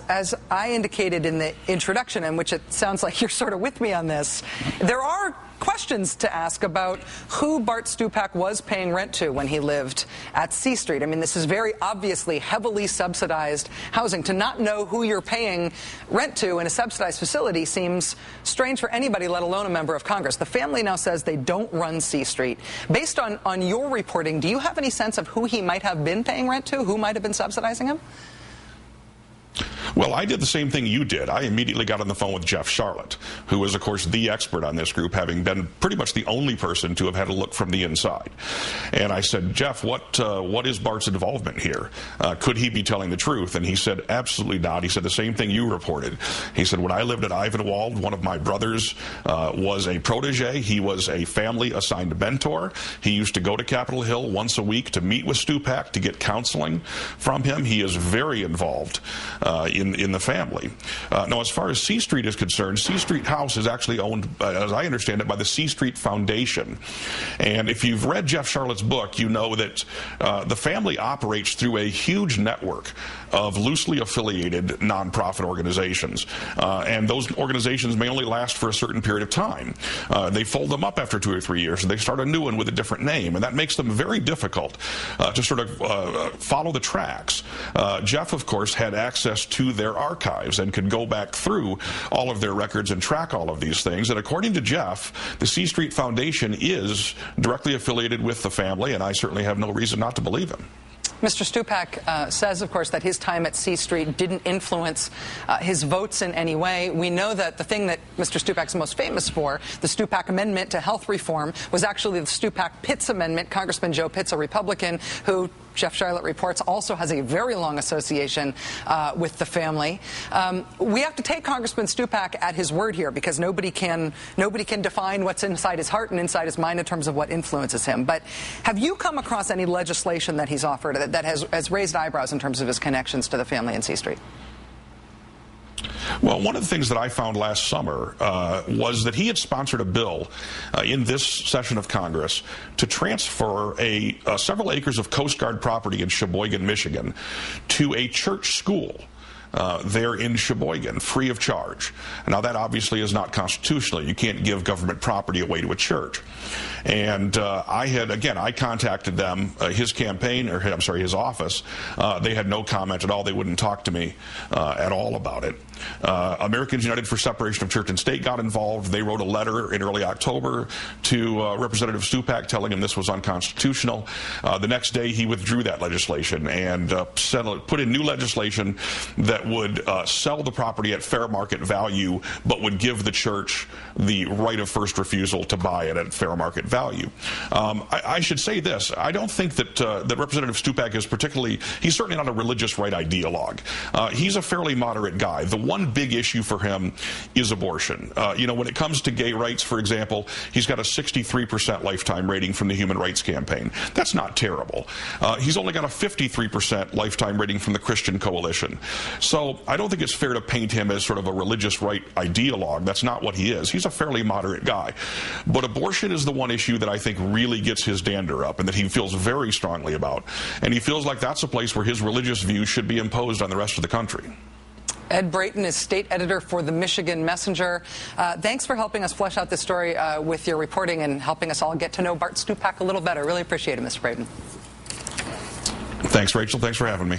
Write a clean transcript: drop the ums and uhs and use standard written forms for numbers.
As I indicated in the introduction, in which it sounds like you're sort of with me on this, there are questions to ask about who Bart Stupak was paying rent to when he lived at C Street. I mean, this is very obviously heavily subsidized housing. To not know who you're paying rent to in a subsidized facility seems strange for anybody, let alone a member of Congress. The family now says they don't run C Street. Based on your reporting, do you have any sense of who he might have been paying rent to, who might have been subsidizing him? Well, I did the same thing you did. I immediately got on the phone with Jeff Charlotte, who is, of course, the expert on this group, having been pretty much the only person to have had a look from the inside. And I said, Jeff, what is Bart's involvement here? Could he be telling the truth? And he said, absolutely not. He said the same thing you reported. He said, when I lived at Ivanwald, one of my brothers was a protege. He was a family-assigned mentor. He used to go to Capitol Hill once a week to meet with Stupak to get counseling from him. He is very involved in the family. Now, as far as C Street is concerned, C Street House is actually owned, as I understand it, by the C Street Foundation. And if you've read Jeff Charlotte's book, you know that the family operates through a huge network of loosely affiliated nonprofit organizations. And those organizations may only last for a certain period of time. They fold them up after 2 or 3 years, and they start a new one with a different name. And that makes them very difficult to sort of follow the tracks. Jeff, of course, had access to their archives and could go back through all of their records and track all of these things. And according to Jeff, the C Street Foundation is directly affiliated with the family, and I certainly have no reason not to believe him. Mr. Stupak says, of course, that his time at C Street didn't influence his votes in any way. We know that the thing that Mr. Stupak's most famous for, the Stupak Amendment to health reform, was actually the Stupak-Pitts Amendment. Congressman Joe Pitts, a Republican, who Jeff Charlotte reports also has a very long association with the family. We have to take Congressman Stupak at his word here, because nobody can define what's inside his heart and inside his mind in terms of what influences him. But have you come across any legislation that he's offered that has raised eyebrows in terms of his connections to the family in C Street? Well, one of the things that I found last summer was that he had sponsored a bill in this session of Congress to transfer several acres of Coast Guard property in Sheboygan, Michigan, to a church school there in Sheboygan, free of charge. Now, that obviously is not constitutional. You can't give government property away to a church. And I contacted them, his campaign, or I'm sorry, his office. They had no comment at all. They wouldn't talk to me at all about it. Americans United for Separation of Church and State got involved. They wrote a letter in early October to Representative Stupak telling him this was unconstitutional. The next day, he withdrew that legislation and put in new legislation that would sell the property at fair market value, but would give the church the right of first refusal to buy it at fair market value. I should say this. I don't think that Representative Stupak is he's certainly not a religious right ideologue. He's a fairly moderate guy. The one big issue for him is abortion. When it comes to gay rights, for example, he's got a 63% lifetime rating from the Human Rights Campaign. That's not terrible. He's only got a 53% lifetime rating from the Christian Coalition. So I don't think it's fair to paint him as sort of a religious right ideologue. That's not what he is. He's a fairly moderate guy. But abortion is the one issue that I think really gets his dander up and that he feels very strongly about. And he feels like that's a place where his religious views should be imposed on the rest of the country. Ed Brayton is state editor for the Michigan Messenger. Thanks for helping us flesh out this story with your reporting and helping us all get to know Bart Stupak a little better. Really appreciate it, Mr. Brayton. Thanks, Rachel. Thanks for having me.